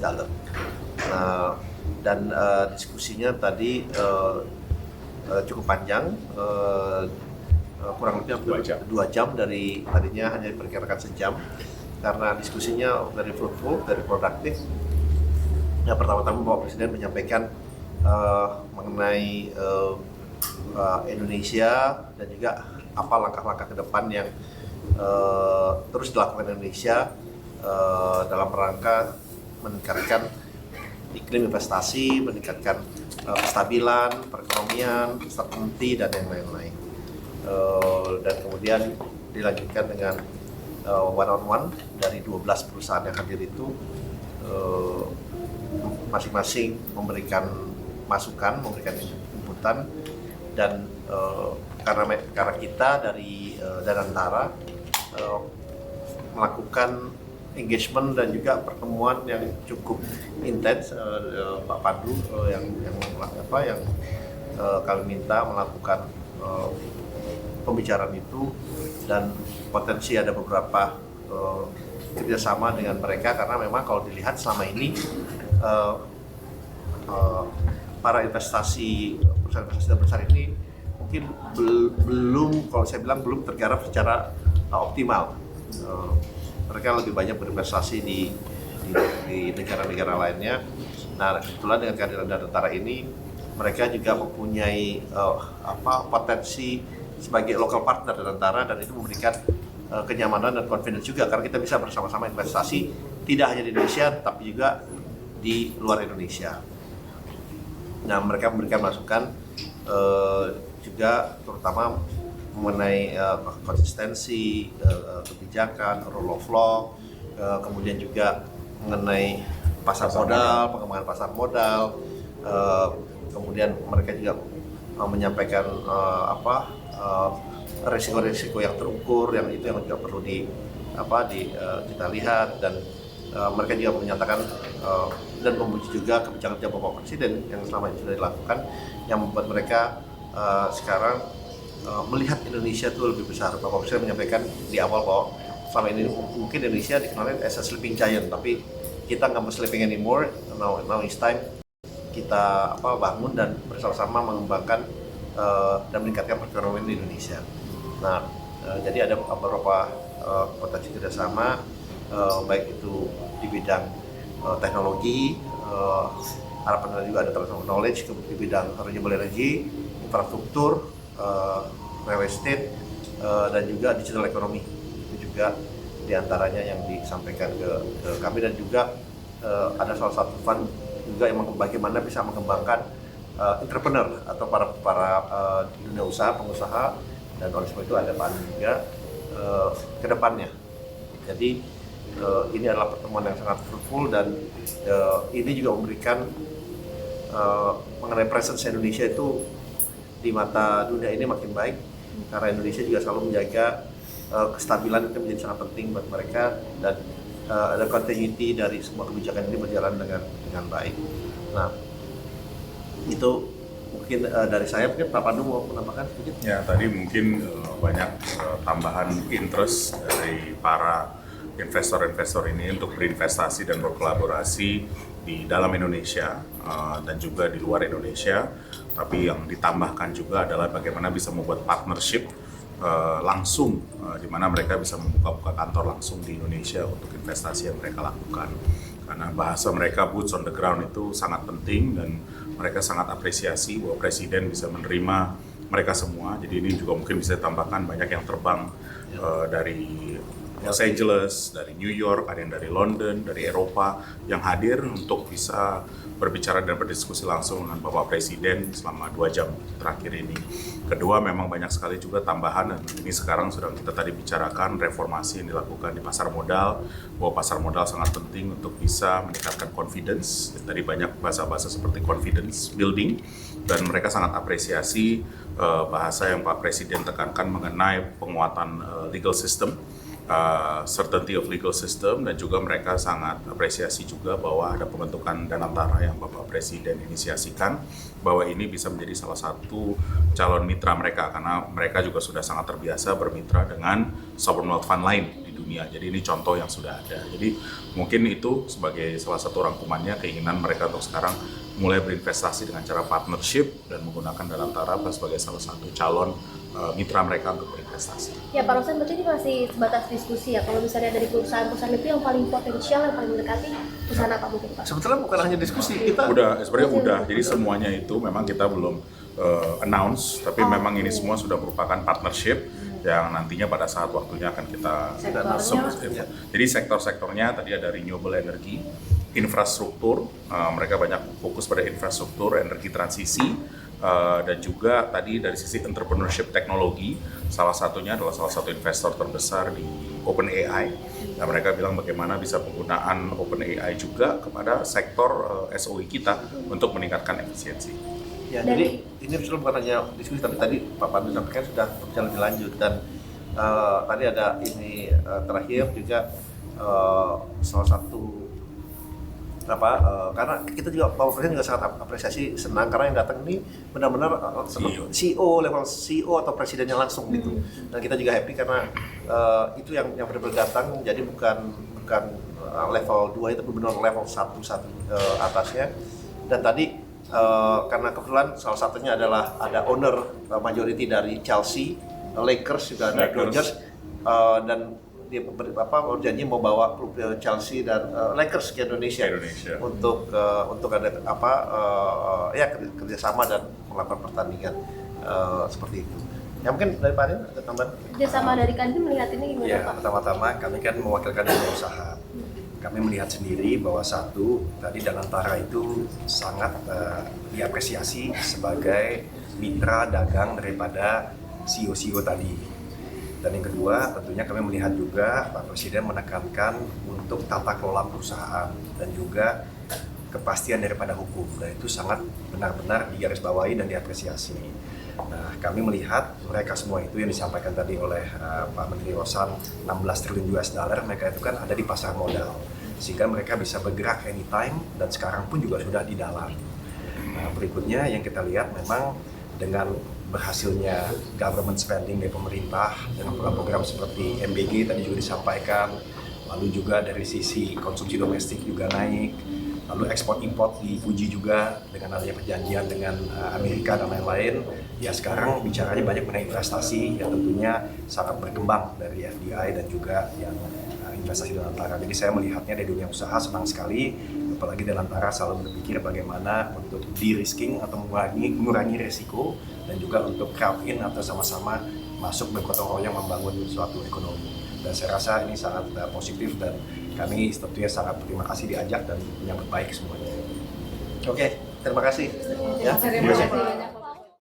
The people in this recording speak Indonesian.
dalam. Dan diskusinya tadi cukup panjang, kurang lebih 2 jam dari tadinya hanya diperkirakan sejam, karena diskusinya very fruitful, very produktif. Yang pertama-tama Bapak Presiden menyampaikan mengenai Indonesia dan juga apa langkah-langkah ke depan yang terus dilakukan Indonesia dalam rangka meningkatkan iklim investasi, meningkatkan kestabilan, perekonomian, stability, dan yang lain-lain. Dan kemudian dilanjutkan dengan one-on-one dari 12 perusahaan yang hadir itu, masing-masing memberikan masukan, memberikan inputan, dan karena kita dari Danantara melakukan engagement dan juga pertemuan yang cukup intens, Pak Pandu yang kami minta melakukan pembicaraan itu, dan potensi ada beberapa kerjasama dengan mereka, karena memang kalau dilihat selama ini para perusahaan investasi besar ini mungkin belum, kalau saya bilang belum tergarap secara optimal. Mereka lebih banyak berinvestasi di negara-negara lainnya. Nah, kebetulan dengan kehadiran Danantara ini, mereka juga mempunyai potensi sebagai local partner Danantara, dan itu memberikan kenyamanan dan confidence juga, karena kita bisa bersama-sama investasi tidak hanya di Indonesia tapi juga di luar Indonesia. Nah, mereka memberikan masukan juga terutama mengenai konsistensi kebijakan, rule of law, kemudian juga mengenai pasar modal, pengembangan pasar modal, kemudian mereka juga menyampaikan risiko-risiko yang terukur, yang itu yang juga perlu kita lihat, dan mereka juga menyatakan dan memuji juga kebijakan Bapak Presiden yang selama ini sudah dilakukan, yang membuat mereka sekarang melihat Indonesia itu lebih besar. Bapak Presiden menyampaikan di awal bahwa selama ini mungkin Indonesia dikenalin as a sleeping giant, tapi kita nggak mau sleeping anymore. Now is time kita bangun dan bersama-sama mengembangkan dan meningkatkan perekonomian di Indonesia. Nah, jadi ada beberapa potensi kerjasama, baik itu di bidang teknologi, harapan juga ada transfer knowledge di bidang renewable energy, infrastruktur, real estate, dan juga digital economy. Itu juga diantaranya yang disampaikan ke kami, dan juga ada salah satu fund juga yang bagaimana bisa mengembangkan entrepreneur atau para dunia usaha, pengusaha, dan oleh sebab itu ada Pak Andi juga ke depannya. Jadi ini adalah pertemuan yang sangat fruitful, dan ini juga memberikan mengenai presence Indonesia itu di mata dunia ini makin baik, karena Indonesia juga selalu menjaga kestabilan, itu menjadi sangat penting buat mereka, dan ada continuity dari semua kebijakan ini berjalan dengan baik. Nah, itu mungkin dari saya. Mungkin Pak Pandu mau menambahkan sedikit? Ya, tadi mungkin banyak tambahan interest dari para investor-investor ini untuk berinvestasi dan berkolaborasi di dalam Indonesia dan juga di luar Indonesia. Tapi yang ditambahkan juga adalah bagaimana bisa membuat partnership langsung, di mana mereka bisa membuka kantor langsung di Indonesia untuk investasi yang mereka lakukan. Karena bahasa mereka boots on the ground itu sangat penting, dan mereka sangat apresiasi bahwa Presiden bisa menerima mereka semua. Jadi ini juga mungkin bisa ditambahkan banyak yang terbang dari Los Angeles, dari New York, ada yang dari London, dari Eropa yang hadir untuk bisa berbicara dan berdiskusi langsung dengan Bapak Presiden selama 2 jam terakhir ini. Kedua, memang banyak sekali juga tambahan, dan ini sekarang sedang kita tadi bicarakan reformasi yang dilakukan di pasar modal, bahwa pasar modal sangat penting untuk bisa meningkatkan confidence. Tadi banyak bahasa-bahasa seperti confidence building, dan mereka sangat apresiasi bahasa yang Pak Presiden tekankan mengenai penguatan legal system, certainty of legal system, dan juga mereka sangat apresiasi juga bahwa ada pembentukan Danantara yang Bapak Presiden inisiasikan, bahwa ini bisa menjadi salah satu calon mitra mereka, karena mereka juga sudah sangat terbiasa bermitra dengan sovereign wealth fund lain di dunia dunia. Jadi ini contoh yang sudah ada. Jadi mungkin itu sebagai salah satu rangkumannya keinginan mereka untuk sekarang mulai berinvestasi dengan cara partnership dan menggunakan Danantara sebagai salah satu calon mitra mereka untuk berinvestasi. Ya Pak Rosan, berarti ini masih sebatas diskusi ya. Kalau misalnya dari perusahaan-perusahaan itu yang paling potensial, yang paling mendekati perusahaan apa mungkin Pak? Sebetulnya bukan hanya diskusi, kita Sebenarnya udah. Jadi semuanya itu memang kita belum announce, tapi memang ini semua sudah merupakan partnership yang nantinya pada saat waktunya akan kita sebut. Jadi sektor-sektornya tadi ada renewable energy, infrastruktur, mereka banyak fokus pada infrastruktur, energi transisi, dan juga tadi dari sisi entrepreneurship teknologi, salah satunya adalah salah satu investor terbesar di OpenAI. Nah, mereka bilang bagaimana bisa penggunaan OpenAI juga kepada sektor SOE kita untuk meningkatkan efisiensi. ya, jadi ini sebetulnya bukan hanya diskusi, tapi tadi Pak Pandu sampaikan sudah berjalan lebih lanjut, dan tadi ada ini terakhir juga salah satu karena kita juga Bapak Presiden juga sangat apresiasi, senang karena yang datang ini benar-benar CEO level CEO atau presidennya langsung gitu, dan kita juga happy karena itu yang benar-benar datang, jadi bukan level 2, itu benar-benar level 1 atasnya. Dan tadi karena kebetulan salah satunya adalah ada owner majority dari Chelsea, Lakers juga ada Dodgers, dan dia berjanji mau bawa klub Chelsea dan Lakers ke Indonesia. Untuk ada kerjasama dan melakukan pertandingan seperti itu. Ya mungkin dari Pak Adin ada tambahan? Kerjasama dari Kadin melihat ini gimana Ya, Pak? pertama-tama kami kan mewakilkan dunia usaha. Kami melihat sendiri bahwa satu, tadi Danantara itu sangat diapresiasi sebagai mitra dagang daripada CEO-CEO tadi. Dan yang kedua, tentunya kami melihat juga Pak Presiden menekankan untuk tata kelola perusahaan dan juga kepastian daripada hukum. Dan itu sangat benar-benar digarisbawahi dan diapresiasi. Nah, kami melihat mereka semua itu yang disampaikan tadi oleh Pak Menteri Rosan, 16 triliun US dollar, mereka itu kan ada di pasar modal. Sehingga mereka bisa bergerak anytime dan sekarang pun juga sudah di dalam. Nah, berikutnya yang kita lihat memang dengan berhasilnya government spending dari pemerintah dengan program-program seperti MBG tadi juga disampaikan, lalu juga dari sisi konsumsi domestik juga naik, lalu ekspor import dipuji juga dengan adanya perjanjian dengan Amerika dan lain-lain. Ya sekarang bicaranya banyak mengenai investasi yang tentunya sangat berkembang dari FDI dan juga yang investasi Danantara. Jadi saya melihatnya dari dunia usaha senang sekali, apalagi Danantara selalu berpikir bagaimana untuk de-risking atau mengurangi resiko dan juga untuk crowd in atau sama-sama masuk bergotong royong membangun suatu ekonomi. Dan saya rasa ini sangat positif dan kami tentunya sangat terima kasih diajak dan menyambut baik semuanya. Oke, terima kasih. Terima kasih.